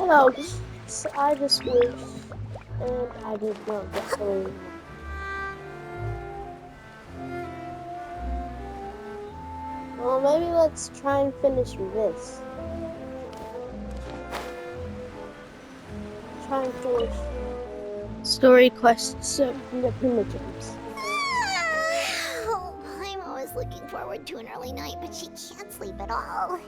Hello, I just wish, and I did not get through. Well, maybe let's try and finish this. Try and finish story quests so we can get primitives. Oh, I'm always looking forward to an early night, but she can't sleep at all.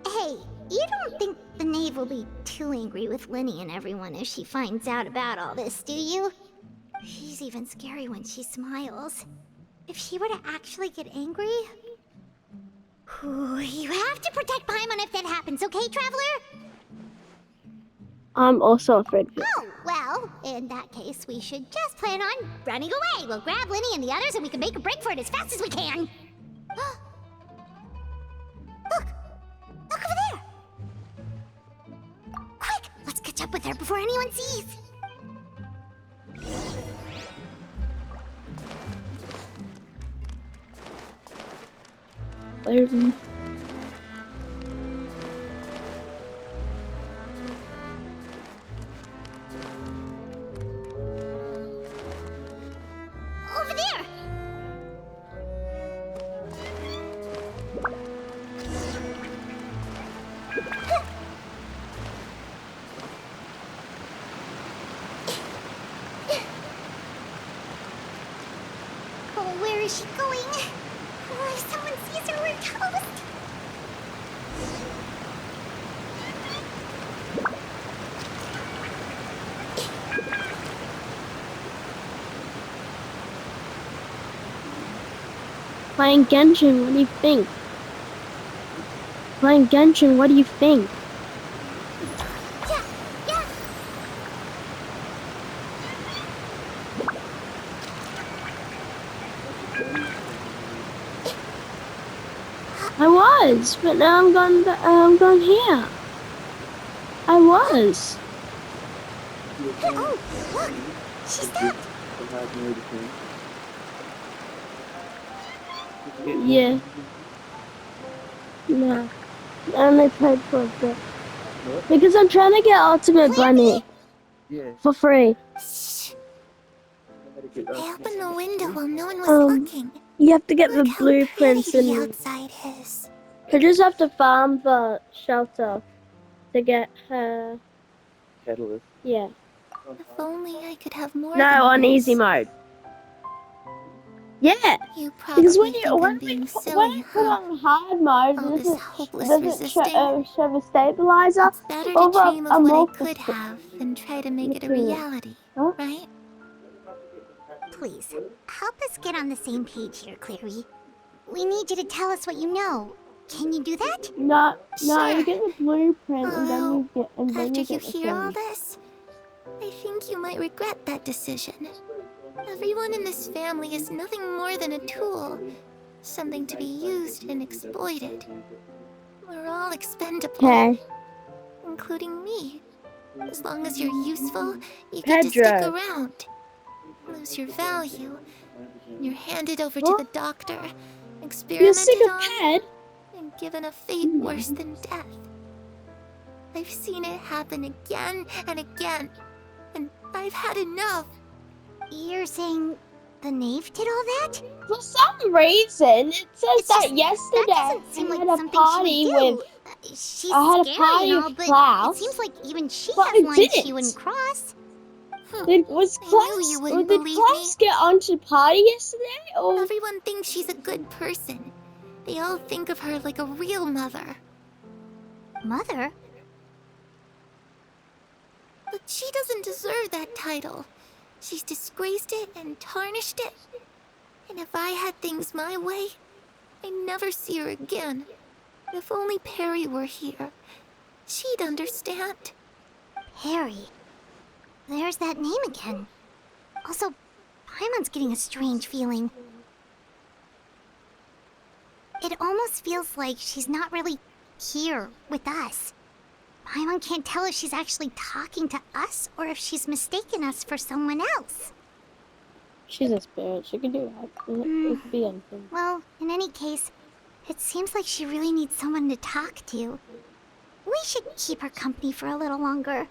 Hey, you don't think the knave will be too angry with Linny and everyone if she finds out about all this, do you? She's even scary when she smiles. If she were to actually get angry... You have to protect Paimon if that happens, okay, Traveler? I'm also afraid of it. Oh, well, in that case, we should just plan on running away. We'll grab Linny and the others and we can make a break for it as fast as we can. Look! Look over there! Quick! Let's catch up with her before anyone sees! There's Over there! Oh, where is she going? Oh, if someone sees her, we're toast! playing Genshin, what do you think? Playing Genshin, what do you think? Yeah! I was, but now I'm gone here. I was. Oh, look! She stopped! Yeah. No. I only played for a bit. Because I'm trying to get Ultimate Bunny for free. Shh! I opened the window while no one was looking. You have to get Look the how pretty blueprints the and outside is. you just have to farm the shelter to get her. Catalyst. Yeah. If only I could have more No, than on this. easy mode. Yeah. You probably Because when think you I'm being when silly, you put huh? on hard mode, All it this hopeless doesn't resisting. show the stabilizer It's better to over dream a of what I multiple could have than try to make it a material. reality, Huh? right? Please, help us get on the same page here, Clary. We need you to tell us what you know. Can you do that? No, Sure. you get the blueprint and then Although, you get after you the hear all thing. this, I think you might regret that decision. Everyone in this family is nothing more than a tool. Something to be used and exploited. We're all expendable. Okay. Including me. As long as you're useful, you get to stick Pedro. around. Lose your value. You're handed over to What? the doctor, You're sick experimented of on, Ped? and given a fate worse than death. I've seen it happen again and again, and I've had enough. You're saying the knave did all that? For some reason, it says It's that just- yesterday that doesn't seem I like had a something party she would do. with. She's I had a scary party and all, with but Klaus, it seems like even she but has I lines she didn't. wouldn't cross. Was I knew Klaus? you wouldn't Did believe Klaus get onto the party yesterday? Or Everyone thinks she's a good person. They all think of her like a real mother. Mother? But she doesn't deserve that title. She's disgraced it and tarnished it. And if I had things my way, I'd never see her again. If only Perry were here, she'd understand. Perry? There's that name again. Also, Paimon's getting a strange feeling. It almost feels like she's not really here with us. Paimon can't tell if she's actually talking to us or if she's mistaken us for someone else. she's a spirit. She can do that. It could be anything. Well, in any case, it seems like she really needs someone to talk to. We should keep her company for a little longer.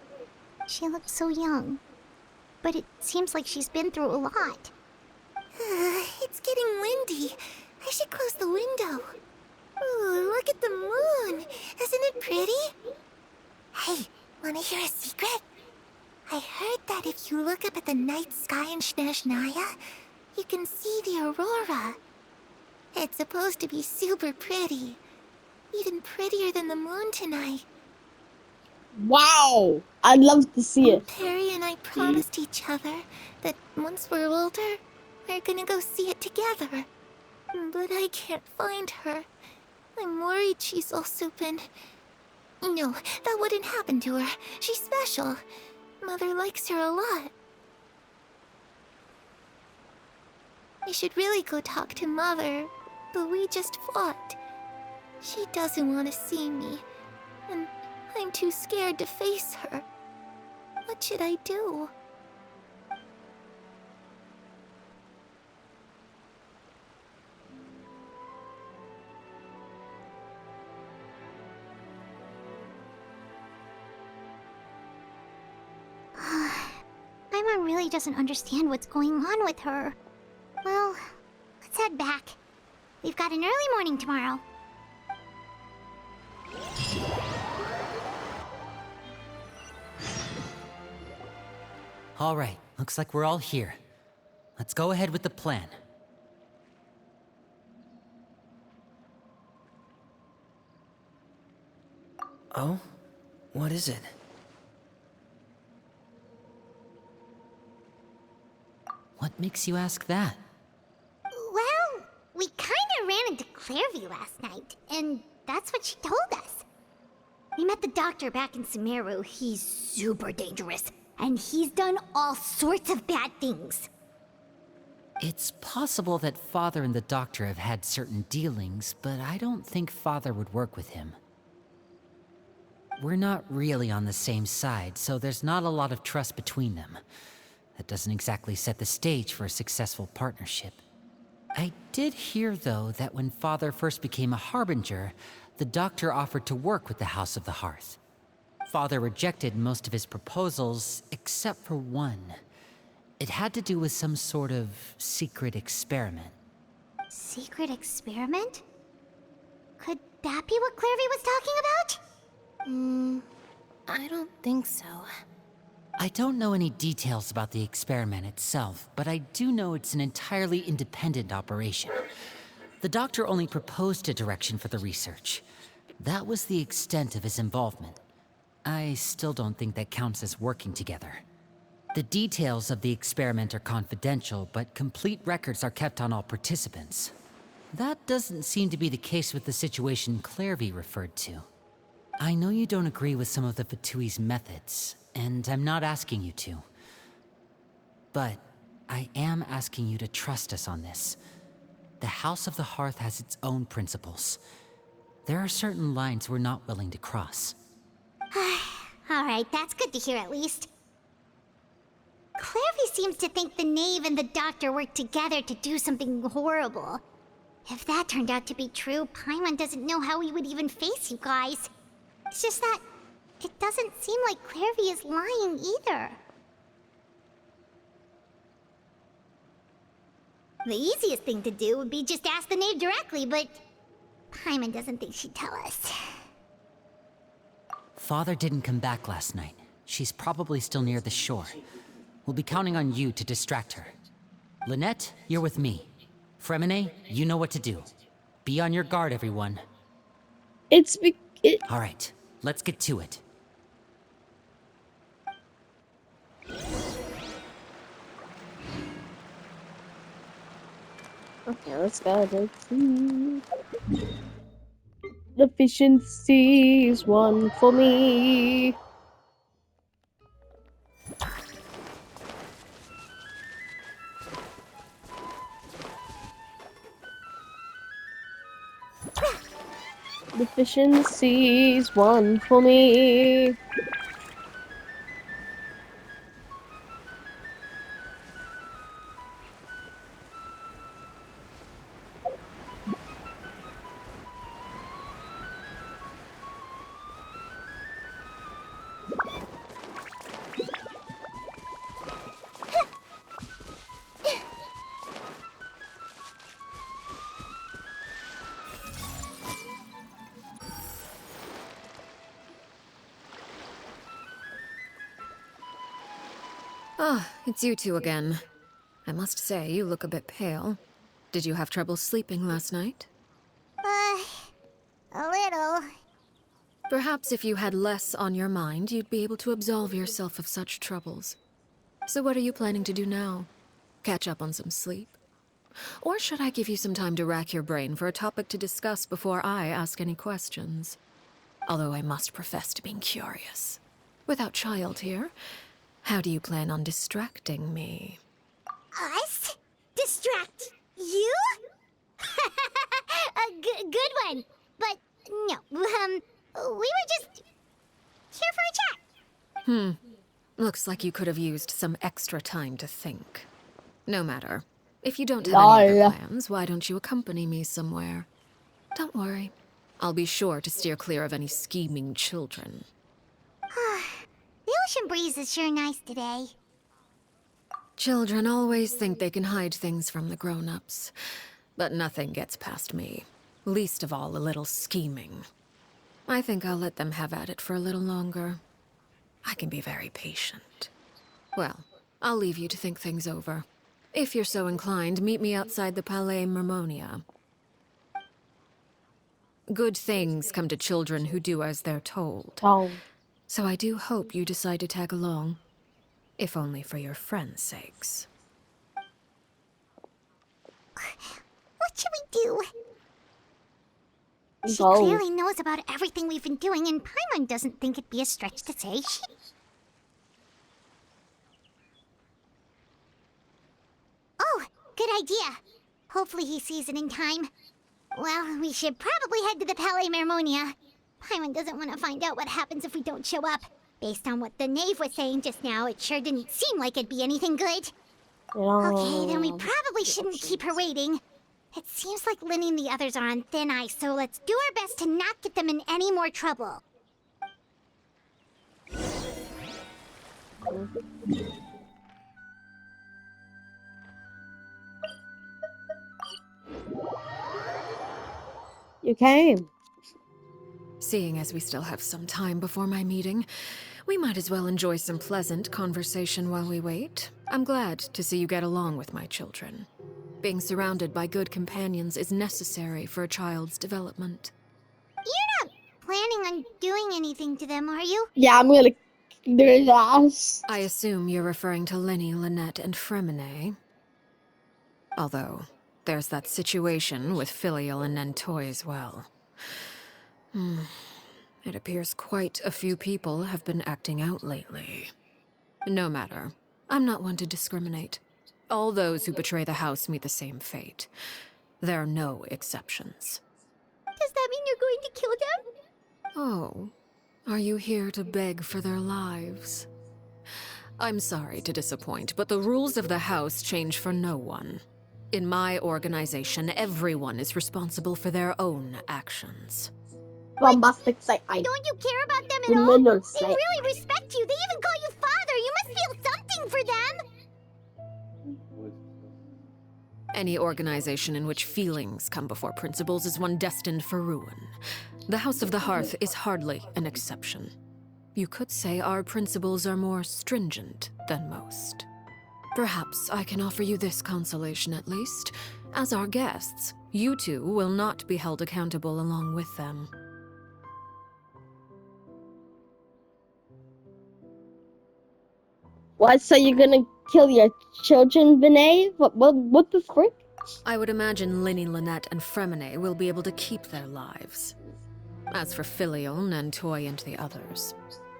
She looks so young. But it seems like she's been through a lot. It's getting windy. I should close the window. Ooh, look at the moon. Isn't it pretty? Hey, wanna hear a secret? I heard that if you look up at the night sky in Snezhnaya, you can see the aurora. It's supposed to be super pretty. Even prettier than the moon tonight. Wow! I'd love to see it. Perry and I promised each other that once we're older, we're gonna go see it together. But I can't find her. I'm worried she's also been... No, that wouldn't happen to her. She's special. Mother likes her a lot. I should really go talk to Mother, but we just fought. She doesn't want to see me, and I'm too scared to face her. What should I do? Paimon really doesn't understand what's going on with her. Well, let's head back. We've got an early morning tomorrow. All right, looks like we're all here. Let's go ahead with the plan. Oh? What is it? What makes you ask that? Well, we kinda ran into Clairvy last night, and that's what she told us. We met the doctor back in Sumeru. He's super dangerous, and he's done all sorts of bad things. It's possible that Father and the Doctor have had certain dealings, but I don't think Father would work with him. We're not really on the same side, so there's not a lot of trust between them. That doesn't exactly set the stage for a successful partnership. I did hear, though, that when Father first became a Harbinger, the Doctor offered to work with the House of the Hearth. Father rejected most of his proposals, except for one. It had to do with some sort of secret experiment. Secret experiment? Could that be what Clairvy was talking about? I don't think so. I don't know any details about the experiment itself, but I do know it's an entirely independent operation. The Doctor only proposed a direction for the research. That was the extent of his involvement. I still don't think that counts as working together. The details of the experiment are confidential, but complete records are kept on all participants. That doesn't seem to be the case with the situation Clairvy referred to. I know you don't agree with some of the Fatui's methods, and I'm not asking you to. But I am asking you to trust us on this. The House of the Hearth has its own principles. There are certain lines we're not willing to cross. Alright, that's good to hear at least. Clairvy seems to think the Knave and the Doctor worked together to do something horrible. If that turned out to be true, Paimon doesn't know how he would even face you guys. It's just that it doesn't seem like Clairvy is lying either. The easiest thing to do would be just ask the Knave directly, but Paimon doesn't think she'd tell us. Father didn't come back last night. She's probably still near the shore. We'll be counting on you to distract her. Lynette, you're with me. Fremine, you know what to do. Be on your guard, everyone. All right, let's get to it. Okay, let's go. Let's see. Efficiency is one for me. Efficiency is one for me. Ah, it's you two again. I must say, you look a bit pale. Did you have trouble sleeping last night? A little. Perhaps if you had less on your mind, you'd be able to absolve yourself of such troubles. So what are you planning to do now? Catch up on some sleep? Or should I give you some time to rack your brain for a topic to discuss before I ask any questions? Although I must profess to being curious. Without child here, how do you plan on distracting me? Us? Distract you? A good one. But no, we were just here for a chat. Looks like you could have used some extra time to think. No matter. If you don't have any Lol. other plans, why don't you accompany me somewhere? Don't worry. I'll be sure to steer clear of any scheming children. The ocean breeze is sure nice today. Children always think they can hide things from the grown-ups. But nothing gets past me. Least of all, a little scheming. I think I'll let them have at it for a little longer. I can be very patient. Well, I'll leave you to think things over. If you're so inclined, meet me outside the Palais Mermonia. Good things come to children who do as they're told. Oh. So I do hope you decide to tag along. If only for your friends' sakes. What should we do? She Go. clearly knows about everything we've been doing, and Paimon doesn't think it'd be a stretch to say she... Oh, good idea. Hopefully he sees it in time. Well, we should probably head to the Palais Mermonia. Paimon doesn't want to find out what happens if we don't show up. Based on what the knave was saying just now, it sure didn't seem like it'd be anything good. Okay, then we probably shouldn't keep her waiting. It seems like Linny and the others are on thin ice, so let's do our best to not get them in any more trouble. You came. Seeing as we still have some time before my meeting, we might as well enjoy some pleasant conversation while we wait. I'm glad to see you get along with my children. Being surrounded by good companions is necessary for a child's development. You're not planning on doing anything to them, are you? Yeah, I'm gonna kick their ass. I assume you're referring to Linny, Lynette, and Fremine. Although, there's that situation with Filial and Nentoy as well. It appears quite a few people have been acting out lately. No matter. I'm not one to discriminate. All those who betray the house meet the same fate. There are no exceptions. Does that mean you're going to kill them? Oh, are you here to beg for their lives? I'm sorry to disappoint, but the rules of the house change for no one. In my organization, everyone is responsible for their own actions. Bombastic sight. Don't you care about them at all? Middle They sight. really respect you. They even call you father. You must feel something for them. Any organization in which feelings come before principles is one destined for ruin. The House of the Hearth is hardly an exception. You could say our principles are more stringent than most. Perhaps I can offer you this consolation at least. As our guests, you two will not be held accountable along with them. What? So you're gonna kill your children, Vinay? What the frick? I would imagine Linny, Lynette, and Fremine will be able to keep their lives. As for Filial, Nentoy, and the others,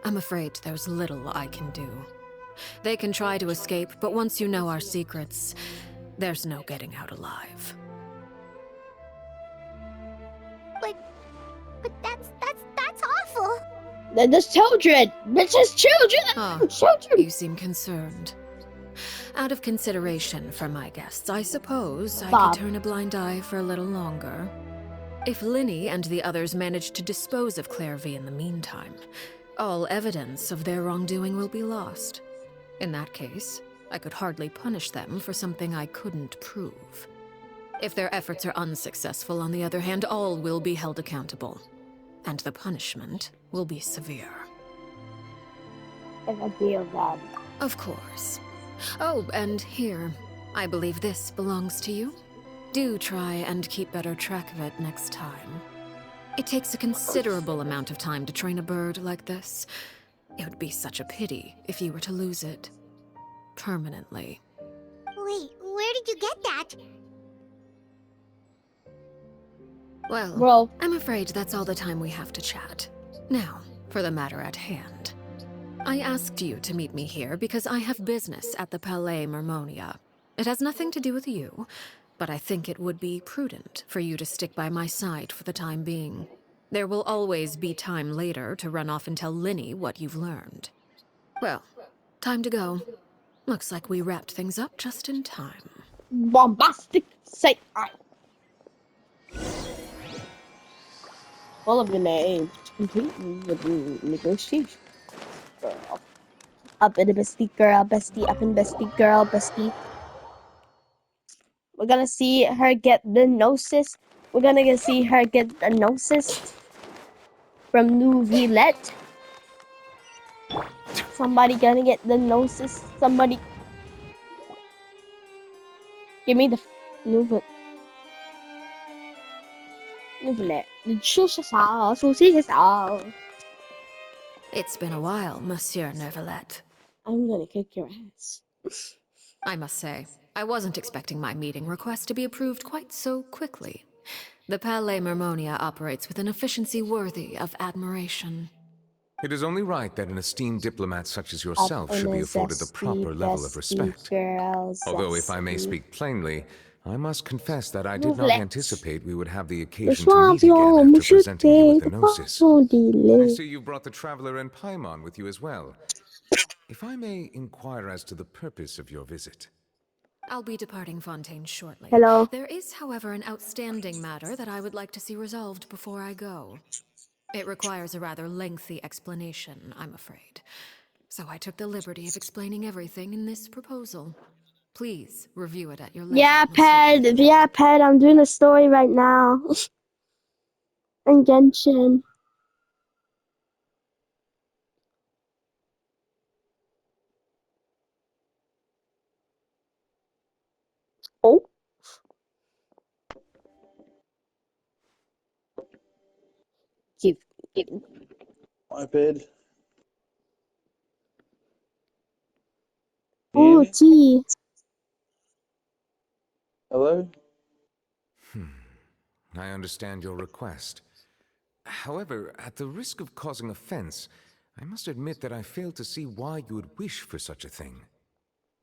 I'm afraid there's little I can do. They can try to escape, but once you know our secrets, there's no getting out alive. But that's awful. They're just children. They're just children. Ah, Children. you seem concerned. Out of consideration for my guests, I suppose I Bob. could turn a blind eye for a little longer. If Linny and the others manage to dispose of Clairvy in the meantime, all evidence of their wrongdoing will be lost. In that case, I could hardly punish them for something I couldn't prove. If their efforts are unsuccessful, on the other hand, all will be held accountable. And the punishment will be severe. I got deal, Dad. Of course. Oh, and here. I believe this belongs to you. Do try and keep better track of it next time. It takes a considerable amount of time to train a bird like this. It would be such a pity if you were to lose it. Permanently. Wait, where did you get that? Well, Bro. I'm afraid that's all the time we have to chat. Now, for the matter at hand. I asked you to meet me here because I have business at the Palais Mermonia. It has nothing to do with you, but I think it would be prudent for you to stick by my side for the time being. There will always be time later to run off and tell Linny what you've learned. Well, time to go. Looks like we wrapped things up just in time. Bombastic say I. Full of the name. Completely with the negotiation. Girl. Up in the bestie girl, bestie, up in bestie girl, bestie. We're gonna see her get the gnosis. We're gonna see her get the gnosis from New Villette. Somebody gonna get the gnosis. Somebody. Give me the New Villette. New Villette. It's been a while, Monsieur Neuvillette. I'm gonna kick your ass. I must say, I wasn't expecting my meeting request to be approved quite so quickly. The Palais Mermonia operates with an efficiency worthy of admiration. It is only right that an esteemed diplomat such as yourself should be afforded the proper level of respect. Although, if I may speak plainly, I must confess that I did not anticipate we would have the occasion to meet again after presenting you with the gnosis. I see you brought the traveler and Paimon with you as well. If I may inquire as to the purpose of your visit. I'll be departing Fontaine shortly. Hello. There is, however, an outstanding matter that I would like to see resolved before I go. It requires a rather lengthy explanation, I'm afraid. So I took the liberty of explaining everything in this proposal. Please review it at your leisure. Yeah, Monsieur. Ped. Yeah, Ped. I'm doing a story right now. And Genshin. Oh. Give. iPad. Oh, gee. Hello? I understand your request. However, at the risk of causing offense, I must admit that I fail to see why you would wish for such a thing.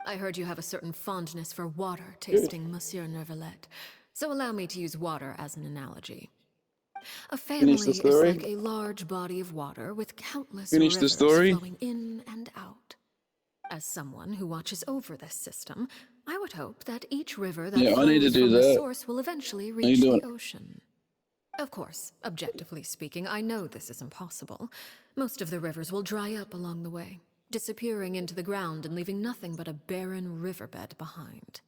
I heard you have a certain fondness for water tasting, Monsieur Neuvillette. So allow me to use water as an analogy. A family Finish the is story? like a large body of water with countless Finish the rivers story? flowing in and out. As someone who watches over this system, I would hope that each river that Yeah, I need to flows do from the that. source will eventually you reach the doing? ocean. Of course, objectively speaking, I know this is impossible. Most of the rivers will dry up along the way, disappearing into the ground and leaving nothing but a barren riverbed behind.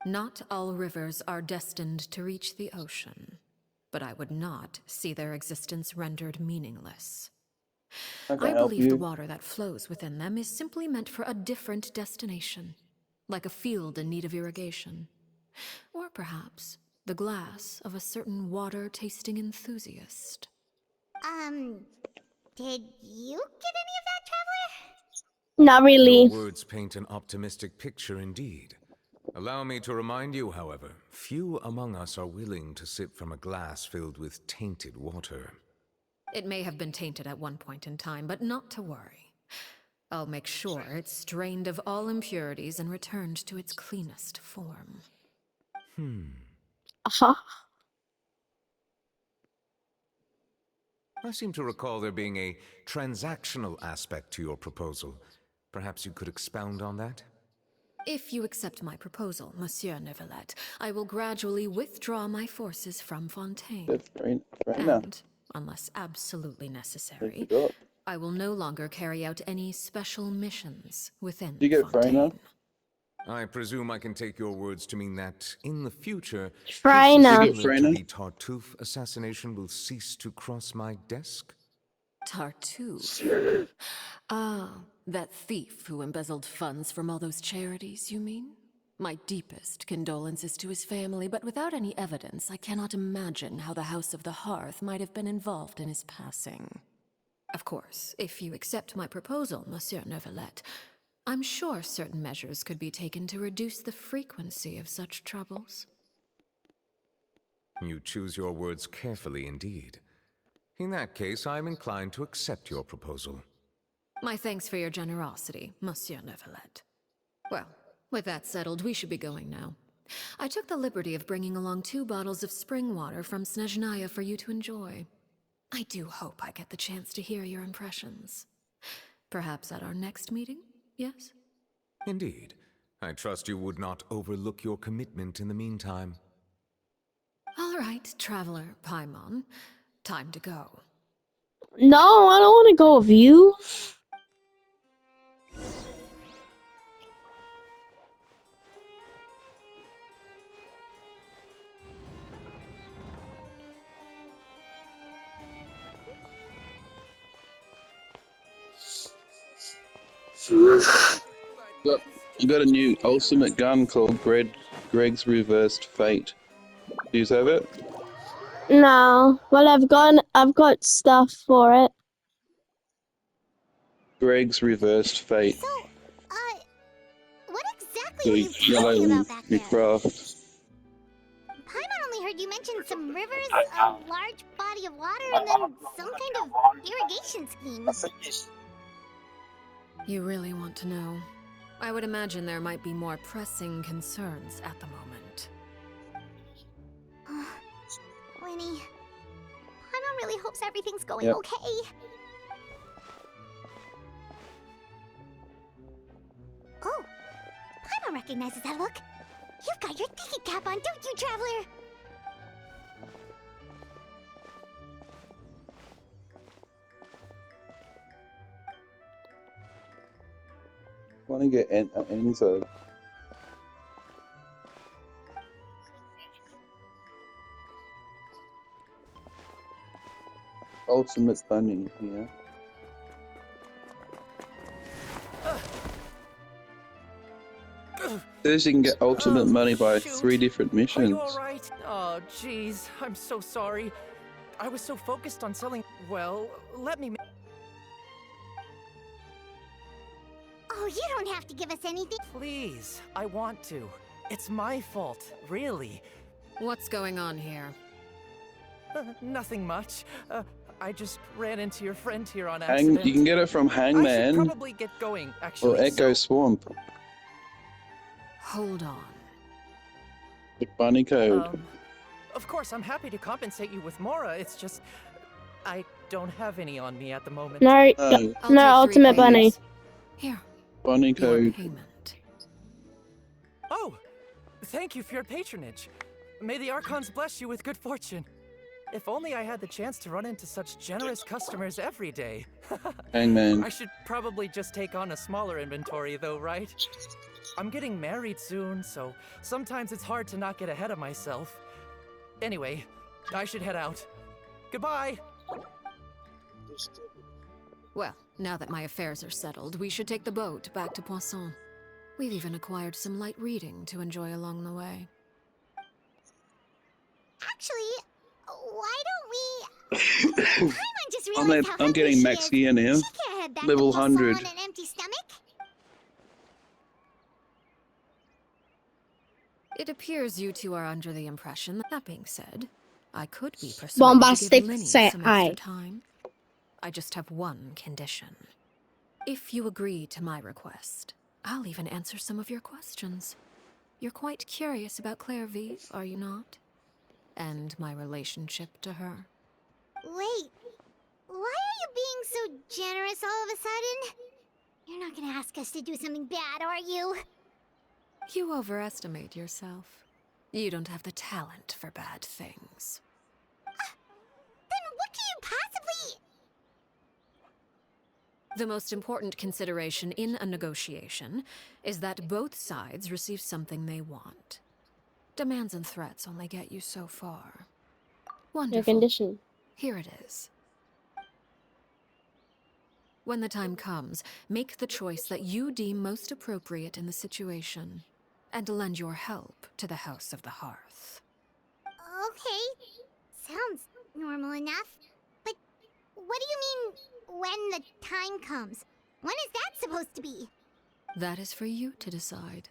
Not all rivers are destined to reach the ocean, but I would not see their existence rendered meaningless. I can I help believe the you. water that flows within them is simply meant for a different destination, like a field in need of irrigation. Or perhaps the glass of a certain water-tasting enthusiast. Did you get any of that, Traveler? Not Your really. words paint an optimistic picture indeed. Allow me to remind you, however, few among us are willing to sip from a glass filled with tainted water. It may have been tainted at one point in time, but not to worry. I'll make sure it's drained of all impurities and returned to its cleanest form. Uh-huh. I seem to recall there being a transactional aspect to your proposal. Perhaps you could expound on that? If you accept my proposal, Monsieur Neuvillette, I will gradually withdraw my forces from Fontaine. Right now. And, unless absolutely I necessary, forgot. I will no longer carry out any special missions within Did you get Fontaine. Freyna? I presume I can take your words to mean that, in the future, Freyna. cases similar to Freyna? the Tartuffe assassination will cease to cross my desk? Tartuffe. Ah, that thief who embezzled funds from all those charities, you mean? My deepest condolences to his family, but without any evidence, I cannot imagine how the House of the Hearth might have been involved in his passing. Of course, if you accept my proposal, Monsieur Neuvillette, I'm sure certain measures could be taken to reduce the frequency of such troubles. You choose your words carefully indeed. In that case, I am inclined to accept your proposal. My thanks for your generosity, Monsieur Neuvillette. Well, with that settled, we should be going now. I took the liberty of bringing along 2 bottles of spring water from Snezhnaya for you to enjoy. I do hope I get the chance to hear your impressions. Perhaps at our next meeting, yes? Indeed. I trust you would not overlook your commitment in the meantime. All right, Traveler Paimon. Time to go. No, I don't want to go with you. Look, I got a new ultimate gun called Greg's Reversed Fate. Do you have it? No. Well, I've got stuff for it. Greg's Reversed Fate. So, what exactly The were you talking yellow about back there? craft. Paimon only heard you mention some rivers, a large body of water, and then some kind of irrigation scheme. You really want to know? I would imagine there might be more pressing concerns at the moment. Winnie, Paimon really hopes everything's going Yep. okay. Oh, Paimon recognizes that look. You've got your thinking cap on, don't you, Traveler? Want to get Enzo. Ultimate Bunny, yeah. Says you can get ultimate money by 3 different Are you missions. alright? Oh, jeez. I'm so sorry. I was so focused on selling... Well, let me... Oh, you don't have to give us anything. Please, I want to. It's my fault, really. What's going on here? Nothing much. I just ran into your friend here on accident. You can get it from I should Hangman probably get going, actually. or Echo Swamp. Hold on. The bunny code. Of course, I'm happy to compensate you with Mora. It's just... I don't have any on me at the moment. No, No, I'll take 3 Ultimate Bunny. payments. Here, bunny your code. payment. Oh! Thank you for your patronage. May the Archons bless you with good fortune. If only I had the chance to run into such generous customers every day. Hangman. I should probably just take on a smaller inventory though, right? I'm getting married soon, so sometimes it's hard to not get ahead of myself. Anyway, I should head out. Goodbye! Well, now that my affairs are settled, we should take the boat back to Poisson. We've even acquired some light reading to enjoy along the way. Actually, why don't we... Paimon just realized how I'm hungry getting she max is. gear now. She can't head back Level to Poisson 100. on an empty stomach. It appears you two are under the impression. That being said, I could be persuaded to Bombastic give Lenny say some aye. extra time. I just have one condition. If you agree to my request, I'll even answer some of your questions. You're quite curious about Clairvive, are you not? And my relationship to her. Wait, why are you being so generous all of a sudden? You're not gonna ask us to do something bad, are you? You overestimate yourself. You don't have the talent for bad things. Then what can you possibly... The most important consideration in a negotiation is that both sides receive something they want. Demands and threats only get you so far. Your Wonderful. condition. Here it is. When the time comes, make the choice that you deem most appropriate in the situation, and lend your help to the House of the Hearth. Okay. Sounds normal enough. But what do you mean, when the time comes? When is that supposed to be? That is for you to decide.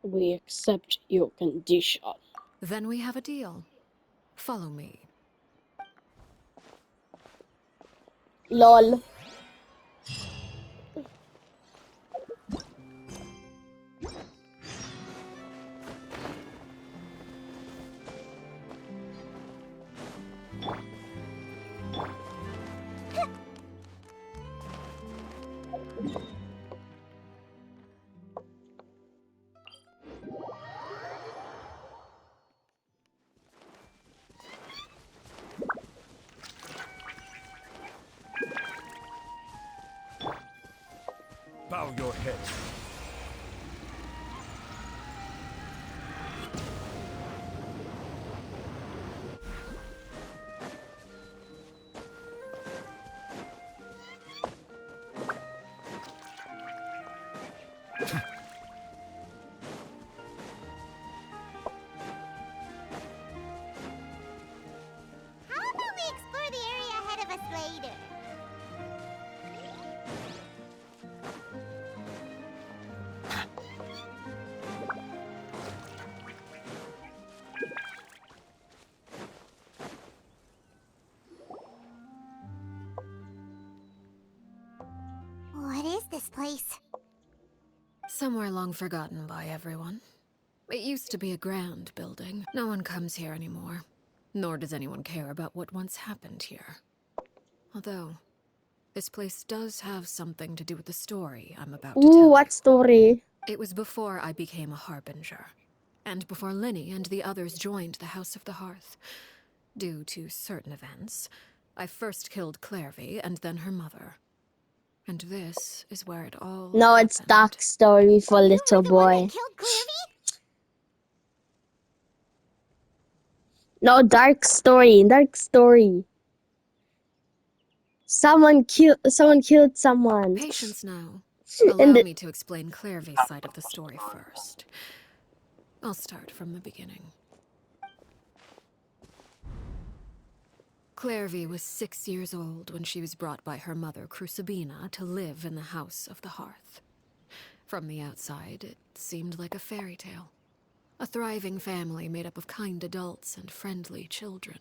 We accept your condition. Then we have a deal. Follow me. LOL. Bow your head. How about we explore the area ahead of us later? What is this place? Somewhere long forgotten by everyone. It used to be a grand building. No one comes here anymore. Nor does anyone care about what once happened here. Although, this place does have something to do with the story I'm about to tell Ooh, you. what story? It was before I became a Harbinger, and before Linny and the others joined the House of the Hearth. Due to certain events, I first killed Clairvy and then her mother. And this is where it all No, it's happened. dark story for You little were the one boy. that killed Clairvy? No, dark story. Dark story. Someone killed someone. Patience now. And Allow the- me to explain Clairvy's side of the story first. I'll start from the beginning. Clairvy was 6 years old when she was brought by her mother, Crucibina, to live in the House of the Hearth. From the outside, it seemed like a fairy tale. A thriving family made up of kind adults and friendly children.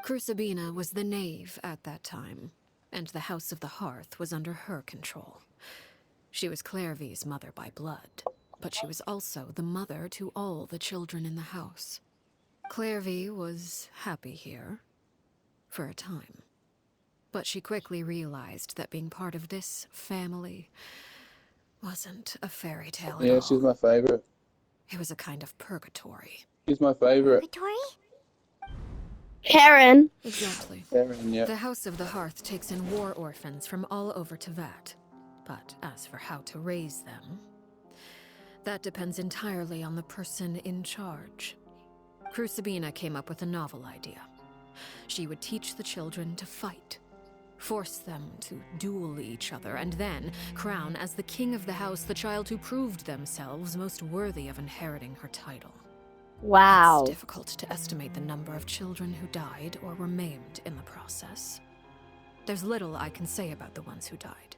Crucibina was the knave at that time, and the House of the Hearth was under her control. She was Clairvy's mother by blood, but she was also the mother to all the children in the house. Clairvy was happy here, for a time. But she quickly realized that being part of this family wasn't a fairy tale at all. Yeah, she's my favorite. It was a kind of purgatory. She's my favorite. Purgatory? Karen. Exactly. Karen, yeah. The House of the Hearth takes in war orphans from all over Tevat. But as for how to raise them, that depends entirely on the person in charge. Crucibina came up with a novel idea. She would teach the children to fight, force them to duel each other, and then crown as the king of the house the child who proved themselves most worthy of inheriting her title. Wow. It's difficult to estimate the number of children who died or were maimed in the process. There's little I can say about the ones who died.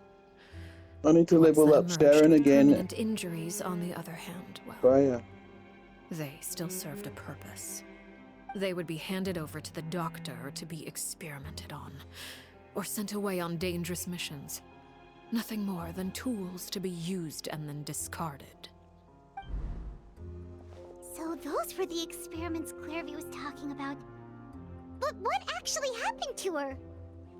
I need to The ones level that up emerged Sharon with again. permanent injuries, on the other hand, well, Freya. they still served a purpose. They would be handed over to the doctor to be experimented on, or sent away on dangerous missions. Nothing more than tools to be used and then discarded. So those were the experiments Clairvy was talking about. But what actually happened to her?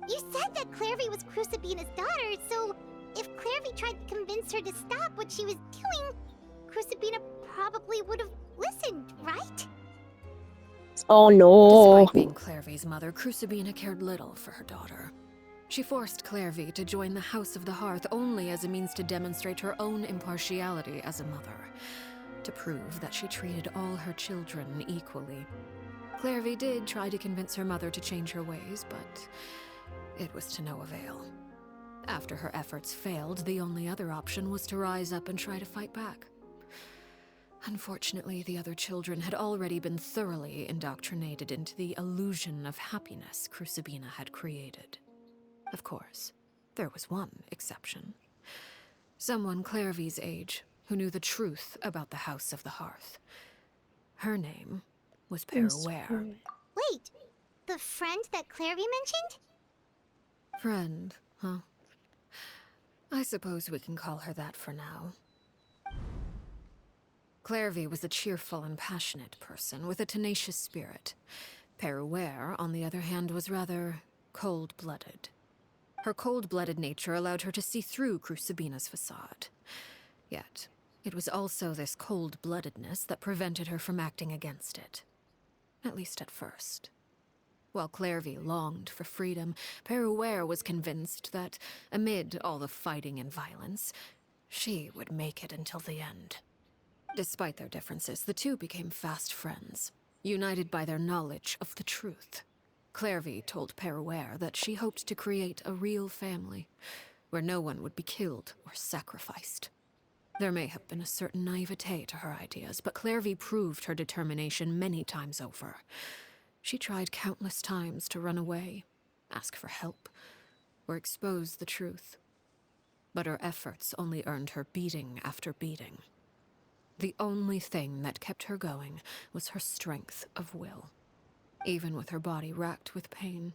You said that Clairvy was Crucibina's daughter, so if Clairvy tried to convince her to stop what she was doing, Crucibina probably would have listened, right? Oh no. Despite being Clairvy's mother, Crucibina cared little for her daughter. She forced Clairvy to join the House of the Hearth only as a means to demonstrate her own impartiality as a mother, to prove that she treated all her children equally. Clairvy did try to convince her mother to change her ways, but it was to no avail. After her efforts failed, the only other option was to rise up and try to fight back. Unfortunately, the other children had already been thoroughly indoctrinated into the illusion of happiness Crucibina had created. Of course, there was one exception. Someone Clairvy's age, who knew the truth about the House of the Hearth. Her name was Peruere. Wait, the friend that Clairvy mentioned? Friend, huh? I suppose we can call her that for now. Clairvy was a cheerful and passionate person with a tenacious spirit. Peruere, on the other hand, was rather cold-blooded. Her cold-blooded nature allowed her to see through Crucibina's facade. Yet, it was also this cold-bloodedness that prevented her from acting against it. At least at first. While Clairvy longed for freedom, Peruere was convinced that, amid all the fighting and violence, she would make it until the end. Despite their differences, the two became fast friends, united by their knowledge of the truth. Clairvy told Peruere that she hoped to create a real family, where no one would be killed or sacrificed. There may have been a certain naivete to her ideas, but Clairvy proved her determination many times over. She tried countless times to run away, ask for help, or expose the truth. But her efforts only earned her beating after beating. The only thing that kept her going was her strength of will. Even with her body racked with pain,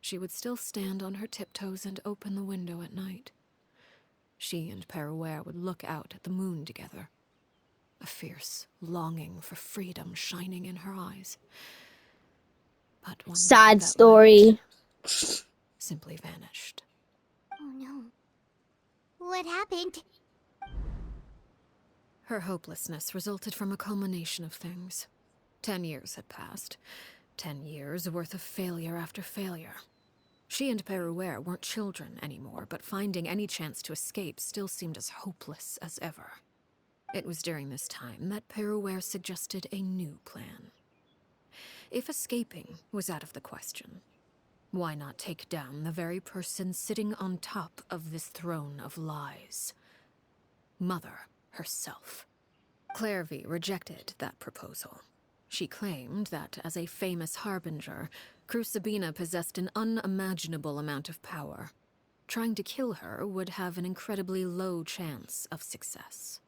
she would still stand on her tiptoes and open the window at night. She and Peruere would look out at the moon together, a fierce longing for freedom shining in her eyes. But one Sad day that story. light simply vanished. Oh no. What happened? Her hopelessness resulted from a culmination of things. 10 years had passed. 10 years worth of failure after failure. She and Peruere weren't children anymore, but finding any chance to escape still seemed as hopeless as ever. It was during this time that Peruere suggested a new plan. If escaping was out of the question, why not take down the very person sitting on top of this throne of lies? Mother herself. Clairvy rejected that proposal. She claimed that, as a famous harbinger, Crucibina possessed an unimaginable amount of power. Trying to kill her would have an incredibly low chance of success.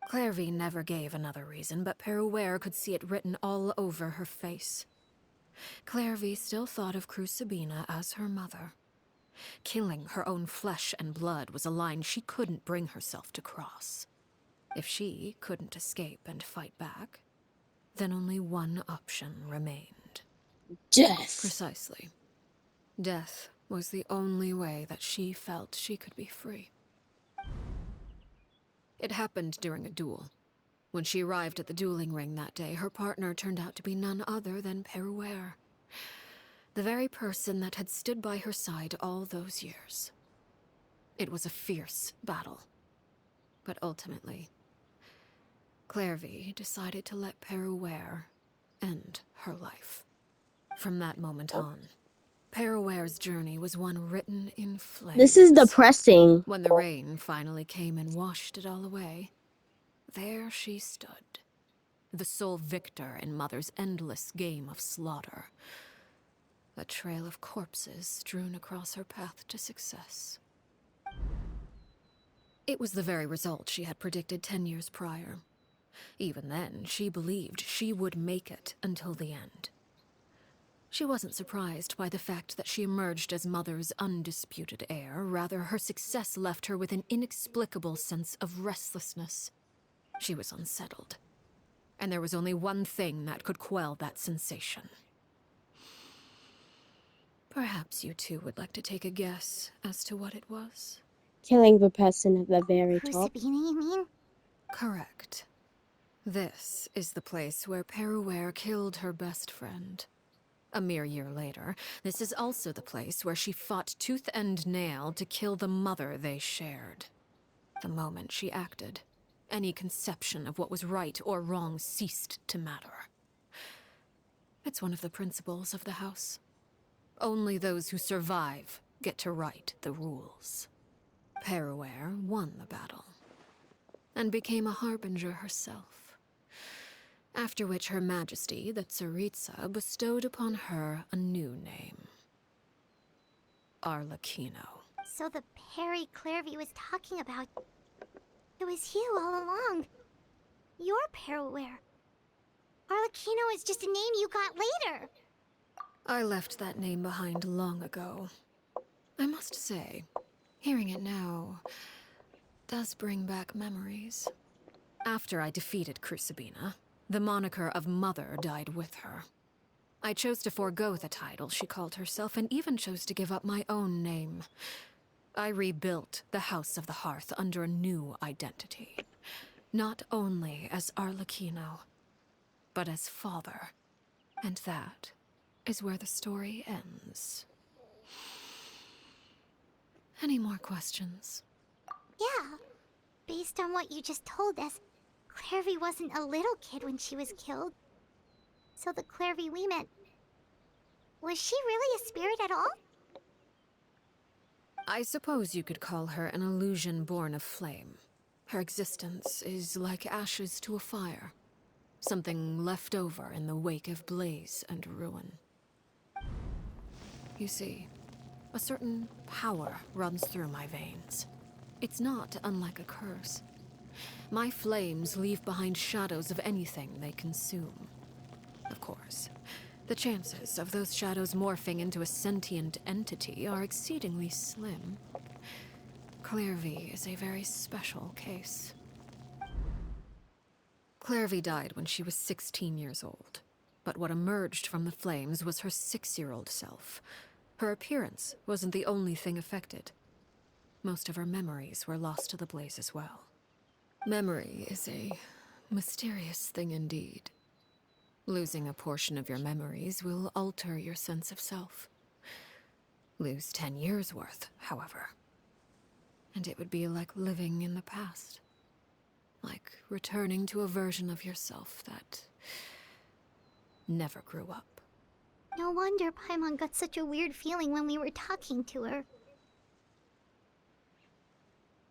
Clairvy never gave another reason, but Peruere could see it written all over her face. Clairvy still thought of Crucibina as her mother. Killing her own flesh and blood was a line she couldn't bring herself to cross. If she couldn't escape and fight back, then only one option remained. Death. Precisely. Death was the only way that she felt she could be free. It happened during a duel. When she arrived at the dueling ring that day, her partner turned out to be none other than Peruere. The very person that had stood by her side all those years. It was a fierce battle. But ultimately, Clairvy decided to let Peruere end her life. From that moment on, Peruere's journey was one written in flames. This is depressing. When the rain finally came and washed it all away, there she stood, the sole victor in Mother's endless game of slaughter. A trail of corpses strewn across her path to success. It was the very result she had predicted 10 years prior. Even then, she believed she would make it until the end. She wasn't surprised by the fact that she emerged as Mother's undisputed heir. Rather, her success left her with an inexplicable sense of restlessness. She was unsettled. And there was only one thing that could quell that sensation. Perhaps you two would like to take a guess as to what it was? Killing the person at the very top. Crucibina, you mean? Correct. This is the place where Peruere killed her best friend. A mere year later, this is also the place where she fought tooth and nail to kill the mother they shared. The moment she acted, any conception of what was right or wrong ceased to matter. It's one of the principles of the house. Only those who survive get to write the rules. Peruer won the battle, and became a harbinger herself. After which Her Majesty, the Tsaritsa, bestowed upon her a new name. Arleccino. So the Perry Clairvy was talking about... It was you all along. You're Peruer. Arleccino is just a name you got later. I left that name behind long ago. I must say, hearing it now does bring back memories. After I defeated Crucibina, the moniker of Mother died with her. I chose to forego the title she called herself, and even chose to give up my own name. I rebuilt the House of the Hearth under a new identity. Not only as Arleccino, but as father. And that is where the story ends. Any more questions? Yeah. Based on what you just told us, Clairvy wasn't a little kid when she was killed. So the Clairvy we met... Was she really a spirit at all? I suppose you could call her an illusion born of flame. Her existence is like ashes to a fire. Something left over in the wake of blaze and ruin. You see, a certain power runs through my veins. It's not unlike a curse. My flames leave behind shadows of anything they consume. Of course, the chances of those shadows morphing into a sentient entity are exceedingly slim. Clairvy is a very special case. Clairvy died when she was 16 years old, but what emerged from the flames was her 6-year-old self. Her appearance wasn't the only thing affected. Most of her memories were lost to the blaze as well. Memory is a mysterious thing indeed. Losing a portion of your memories will alter your sense of self. Lose 10 years' worth, however, and it would be like living in the past. Like returning to a version of yourself that never grew up. No wonder Paimon got such a weird feeling when we were talking to her.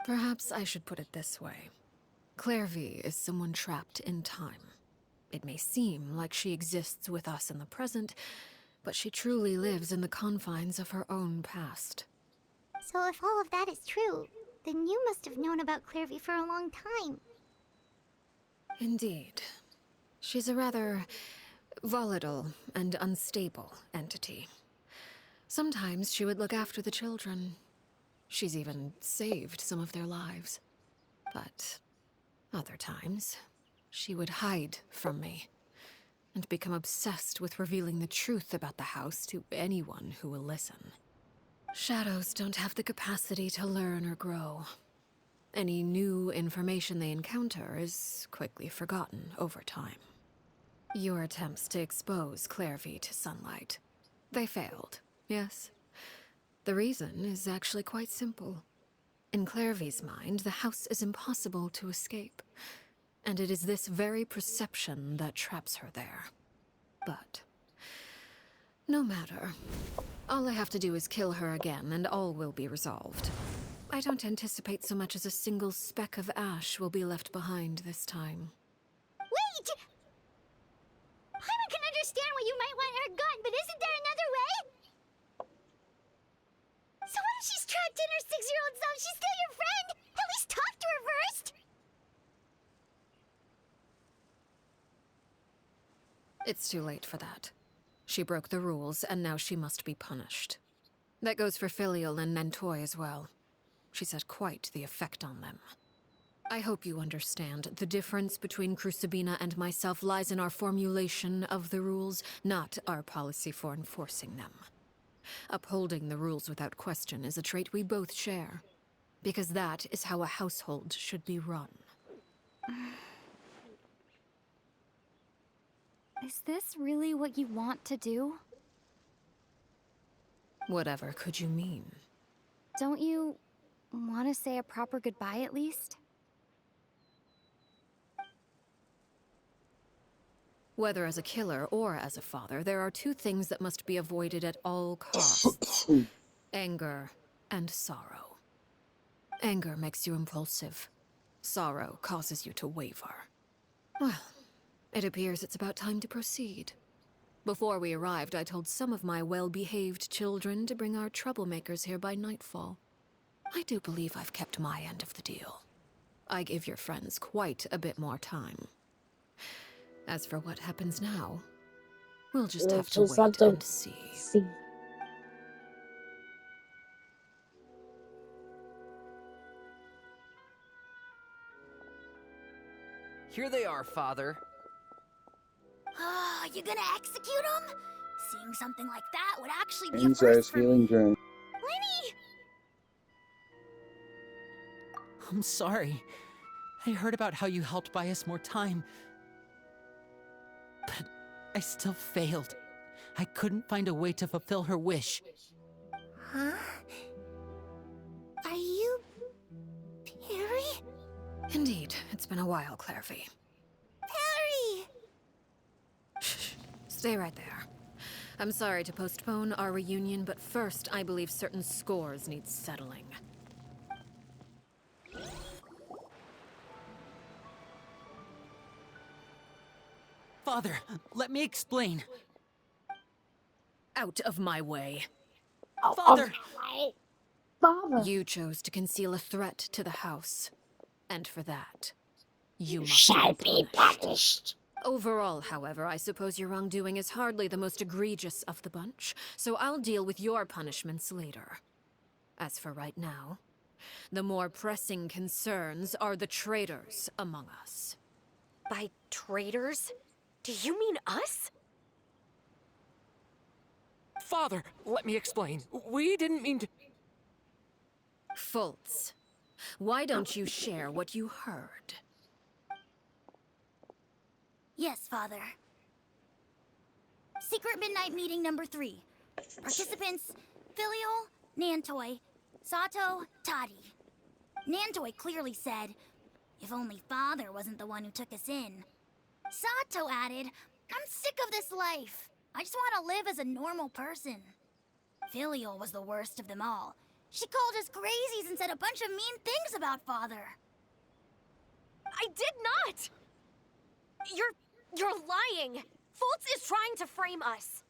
Perhaps I should put it this way. Clairvy is someone trapped in time. It may seem like she exists with us in the present, but she truly lives in the confines of her own past. So if all of that is true, then you must have known about Clairvy for a long time. Indeed. She's a rather volatile and unstable entity. Sometimes she would look after the children. She's even saved some of their lives. But other times, she would hide from me and become obsessed with revealing the truth about the house to anyone who will listen. Shadows don't have the capacity to learn or grow. Any new information they encounter is quickly forgotten over time. Your attempts to expose Clairvy to sunlight. They failed, yes. The reason is actually quite simple. In Clairvy's mind, the house is impossible to escape. And it is this very perception that traps her there. But no matter. All I have to do is kill her again, and all will be resolved. I don't anticipate so much as a single speck of ash will be left behind this time. Wait! Paimon can understand why you might want her gone, but isn't there another way? So what if she's trapped in her 6-year-old self? She's still your friend! At least talk to her first! It's too late for that. She broke the rules, and now she must be punished. That goes for Filial and Nentoy as well. She's had quite the effect on them. I hope you understand. The difference between Crucibina and myself lies in our formulation of the rules, not our policy for enforcing them. Upholding the rules without question is a trait we both share, because that is how a household should be run. Is this really what you want to do? Whatever could you mean? Don't you want to say a proper goodbye at least? Whether as a killer or as a father, there are two things that must be avoided at all costs. Anger and sorrow. Anger makes you impulsive. Sorrow causes you to waver. Well, it appears it's about time to proceed. Before we arrived, I told some of my well-behaved children to bring our troublemakers here by nightfall. I do believe I've kept my end of the deal. I give your friends quite a bit more time. As for what happens now, we'll just have to wait and see. Here they are, Father. Ah, you gonna execute him? Seeing something like that would actually be a Enzo's first for healing me. journey. Lenny! I'm sorry. I heard about how you helped buy us more time. But I still failed. I couldn't find a way to fulfill her wish. Huh? Are you... Perry? Indeed, it's been a while, Clairvy. Perry! Shh. Stay right there. I'm sorry to postpone our reunion, but first, I believe certain scores need settling. Father, let me explain. Out of my way. Father! Father. You chose to conceal a threat to the house. And for that, you must Shall be be punished. Overall, however, I suppose your wrongdoing is hardly the most egregious of the bunch, so I'll deal with your punishments later. As for right now, the more pressing concerns are the traitors among us. By traitors? Do you mean us? Father, let me explain. We didn't mean to... Fultz, why don't you share what you heard? Yes, Father. Secret Midnight Meeting number 3. Participants, Filial, Nantoi, Sato, Toddy. Nantoi clearly said, if only Father wasn't the one who took us in. Sato added, I'm sick of this life. I just want to live as a normal person. Filial was the worst of them all. She called us crazies and said a bunch of mean things about Father. I did not! You're lying! Fultz is trying to frame us.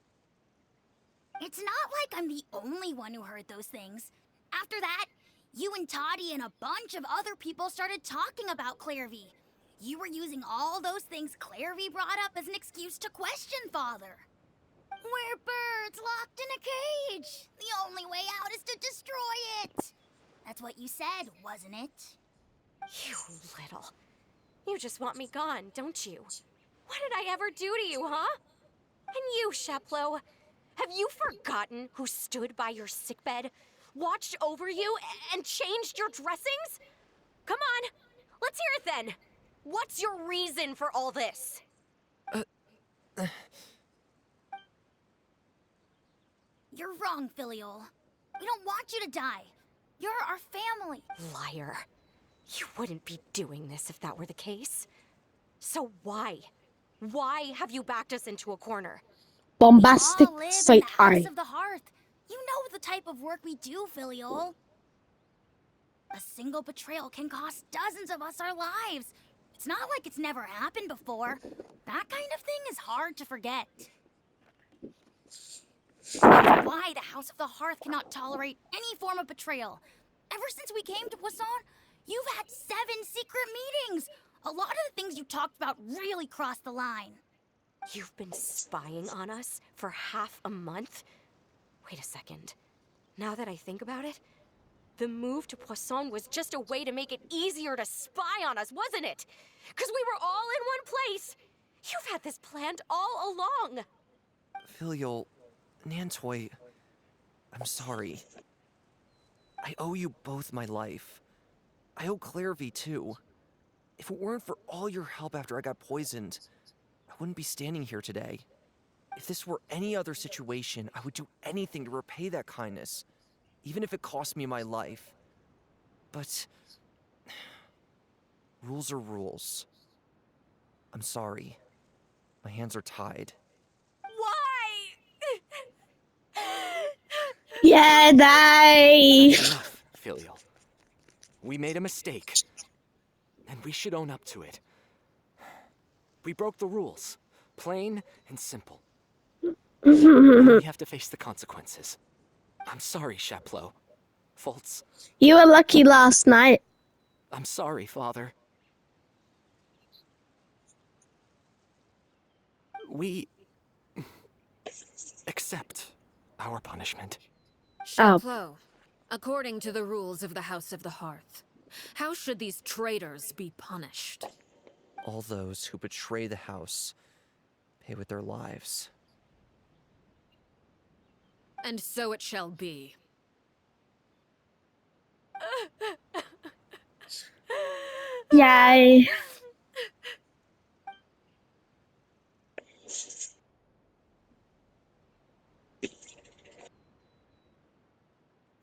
It's not like I'm the only one who heard those things. After that, you and Toddy and a bunch of other people started talking about Clairvy. You were using all those things Clairvy brought up as an excuse to question Father. We're birds locked in a cage. The only way out is to destroy it. That's what you said, wasn't it? You little... You just want me gone, don't you? What did I ever do to you, huh? And you, Sheplo, have you forgotten who stood by your sickbed, watched over you, and changed your dressings? Come on, let's hear it then. What's your reason for all this? You're wrong, Filial. We don't want you to die. You're our family. Liar. You wouldn't be doing this if that were the case. So why? Why have you backed us into a corner? Bombastic We all live site in the art. House of the Hearth. You know the type of work we do, Filial. A single betrayal can cost dozens of us our lives. It's not like it's never happened before. That kind of thing is hard to forget. That's why the House of the Hearth cannot tolerate any form of betrayal. Ever since we came to Poisson, you've had 7 secret meetings. A lot of the things you talked about really crossed the line. You've been spying on us for half a month? Wait a second. Now that I think about it, the move to Poisson was just a way to make it easier to spy on us, wasn't it? Because we were all in one place. You've had this planned all along. Filial, Nantoi, I'm sorry. I owe you both my life. I owe Clairvy too. If it weren't for all your help after I got poisoned, I wouldn't be standing here today. If this were any other situation, I would do anything to repay that kindness, even if it cost me my life. But rules are rules. I'm sorry. My hands are tied. Why? Yeah, die. That's enough, Filial. We made a mistake, and we should own up to it. We broke the rules, plain and simple. And we have to face the consequences. I'm sorry, Chaplot. Faults. You were lucky last night. I'm sorry, Father. We accept our punishment. Chaplot, according to the rules of the House of the Hearth, how should these traitors be punished? All those who betray the house pay with their lives. And so it shall be. Yay.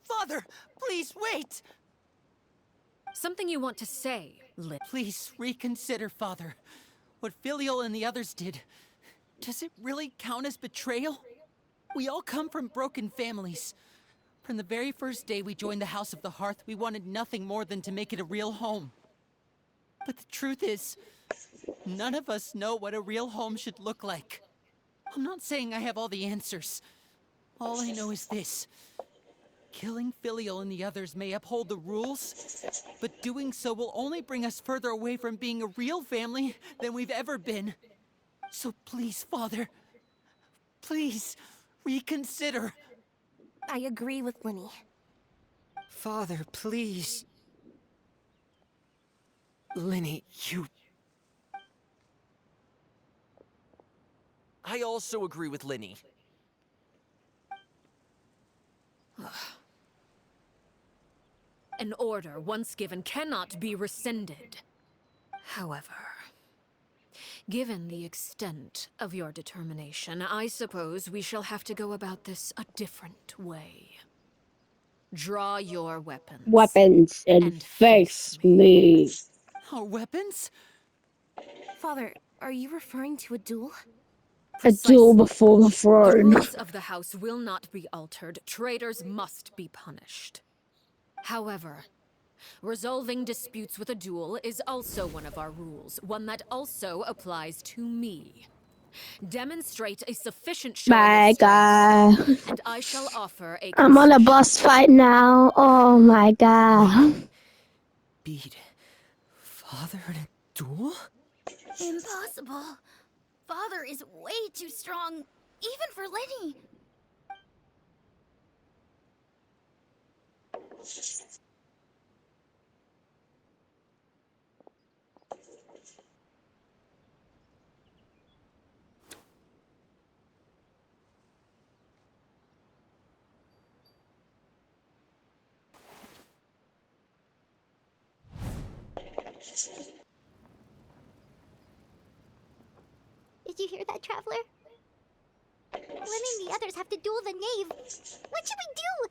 Father, please wait! Something you want to say, Lit? Please reconsider, Father. What Filial and the others did, does it really count as betrayal? We all come from broken families. From the very first day we joined the House of the Hearth, we wanted nothing more than to make it a real home. But the truth is, none of us know what a real home should look like. I'm not saying I have all the answers. All I know is this. Killing Filial and the others may uphold the rules, but doing so will only bring us further away from being a real family than we've ever been. So please, Father, please reconsider. I agree with Linny. Father, please. Linny, you... I also agree with Linny. An order once given cannot be rescinded. However, given the extent of your determination, I suppose we shall have to go about this a different way. Draw your weapons. Weapons and face me. Our weapons? Father, are you referring to a duel? A duel before the The throne. rules of the house will not be altered. Traitors must be punished. However, resolving disputes with a duel is also one of our rules, one that also applies to me. Demonstrate a sufficient show My of God. strength, and I shall offer a I'm on a concession. boss fight now. Oh my God. Beat Father in a duel? Impossible. Father is way too strong, even for Lenny. Did you hear that, Traveler? Lenny and the others have to duel the knave. What should we do?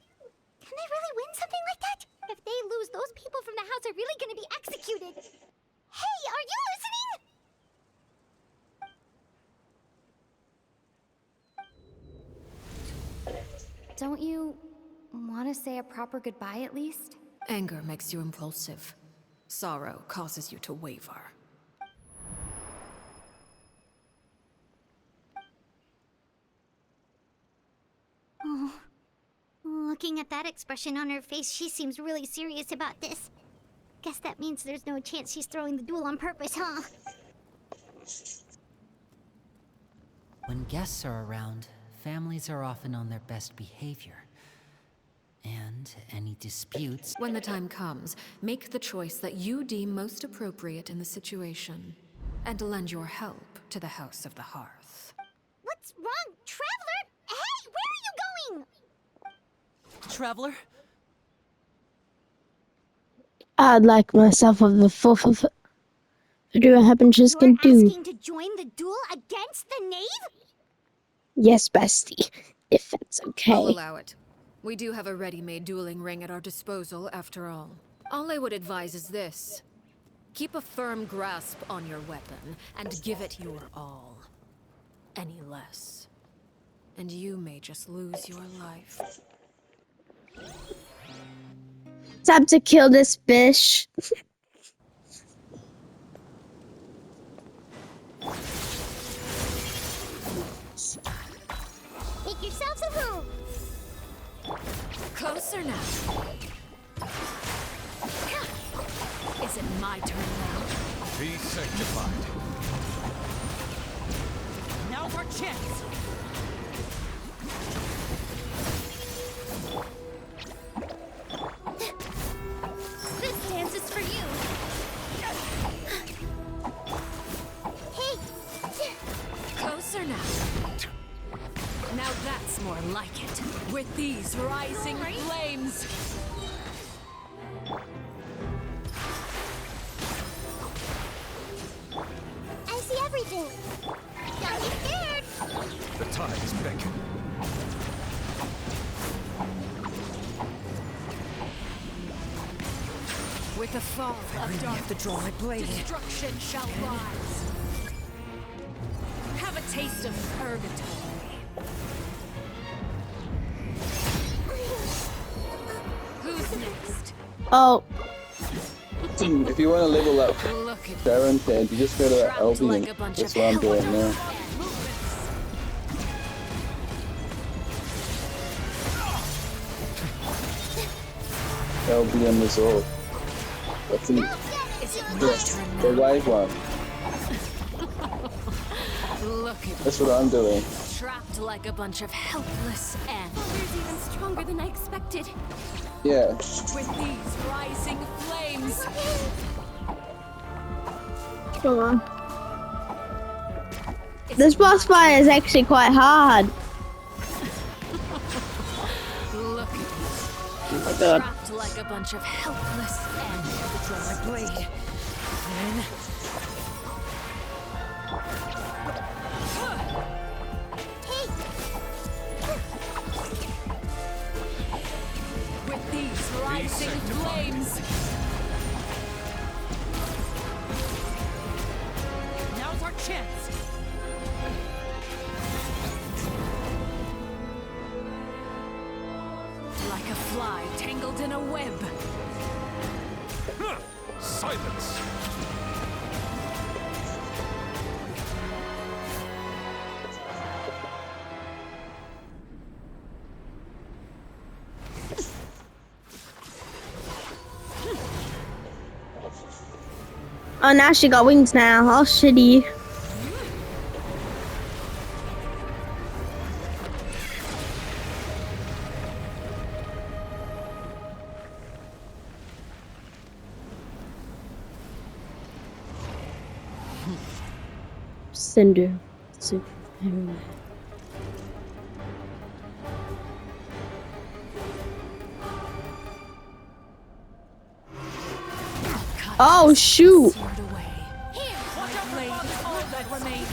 Can they really win something like that? If they lose, those people from the house are really gonna be executed. Hey, are you listening? Don't you want to say a proper goodbye at least? Anger makes you impulsive. Sorrow causes you to waver. Oh, looking at that expression on her face, she seems really serious about this. Guess that means there's no chance she's throwing the duel on purpose, huh? When guests are around, families are often on their best behavior. And any disputes... When the time comes, make the choice that you deem most appropriate in the situation, and lend your help to the House of the Hearth. What's wrong, Traveler? Hey, where are you going? Traveler? I'd like myself of the fourth of it. Do what happened just You're can do. asking to join the duel against the knave? Yes, bestie. If that's I'll okay. allow it. We do have a ready-made dueling ring at our disposal, after all. All I would advise is this. Keep a firm grasp on your weapon, and give it your all. any less. And you may just lose your life. Time to kill this fish. Make yourselves at home. Closer now. Is it my turn now? Be sanctified. Now's our chance. This dance is for you. Hey. Closer now. Now that's more like it. With these rising flames. I see everything. Don't be scared. The tide is beckoning. With the fall of dark, have to draw my blade. destruction shall rise. Have a taste of purgatory. Who's next? Oh, If you want to level up Look at Sharon Ted, you just go to Trapped Albion. like a bunch That's of what I'm doing now. Albion Resort. That's the wave one. Look at That's what I'm doing. trapped like a bunch of helpless ants. Father's even stronger than I expected. Yeah. With these rising flames. come on. This boss fight is actually quite hard. Look at Oh my god. trapped like a bunch of helpless ants. Draw my blade. Then with these rising flames. Now's our chance. Like a fly tangled in a web. Silence. Oh, now she got wings now. Oh, shitty. Cinder. Oh, shoot. Seared away. My blade is all that remains.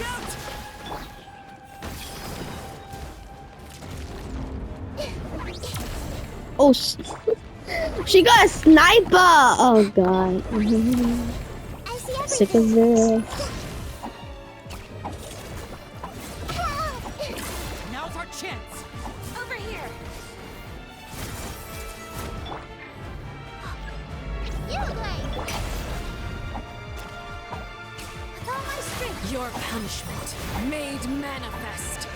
Oh, she got a sniper. Oh, God. I see Sick everything. of this. Now's our chance. Over here. You look like. With all my strength. Your punishment made manifest.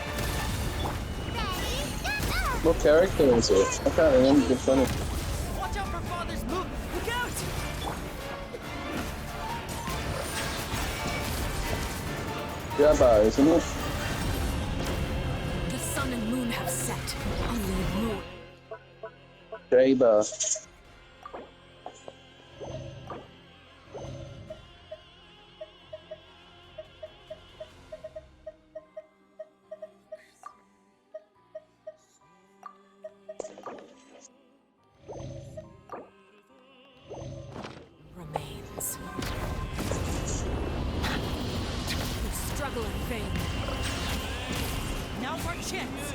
Ready? Go! What character is it? I can't remember the funny. Watch out for Father's move. Look out! Jabba, isn't it? The sun and moon have set. Only moon. Jabba. Remains. We struggle in vain. Now's our chance.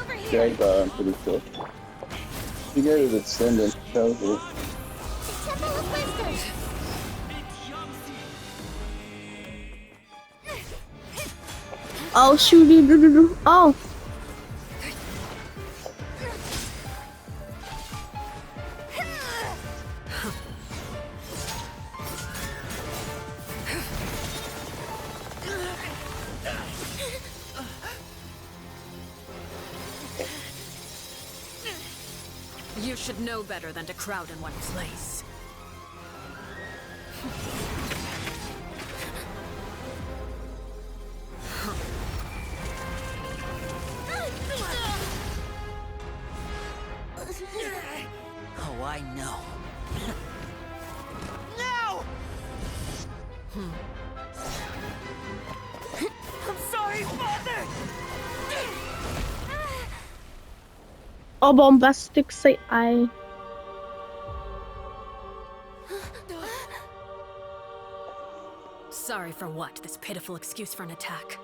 Over here. Jabba, I'm pretty sure. You go to the descendant, tells you. The Temple of Wisdom. Oh shoot! Oh. You should know better than to crowd in one place. Oh, I know. No! I'm sorry, Father! Oh, bombastic say I. Sorry for what? This pitiful excuse for an attack.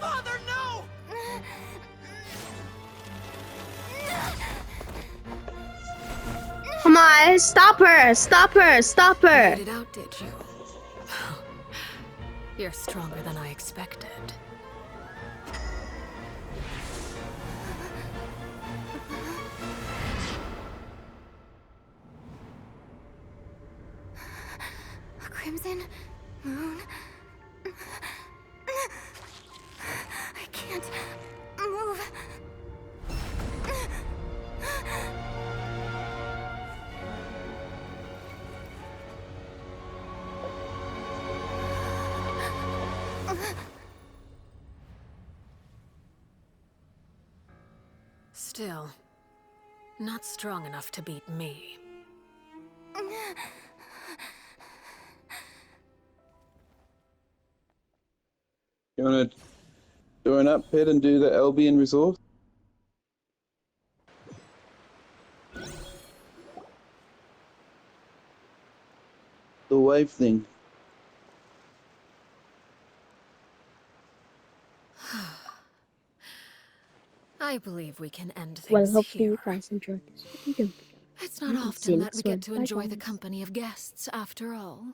Father, no! Come on, stop her! Stop her! Stop her! Made it out, did you? You're stronger than I expected. A crimson moon. I can't move. Still, not strong enough to beat me. You wanna join up, Pet, and do the Albion Resort? The wave thing. I believe we can end Well, things hopefully you here. guys enjoyed this video. It's not See you often that next we one. get to Bye, enjoy the guys. company of guests, after all.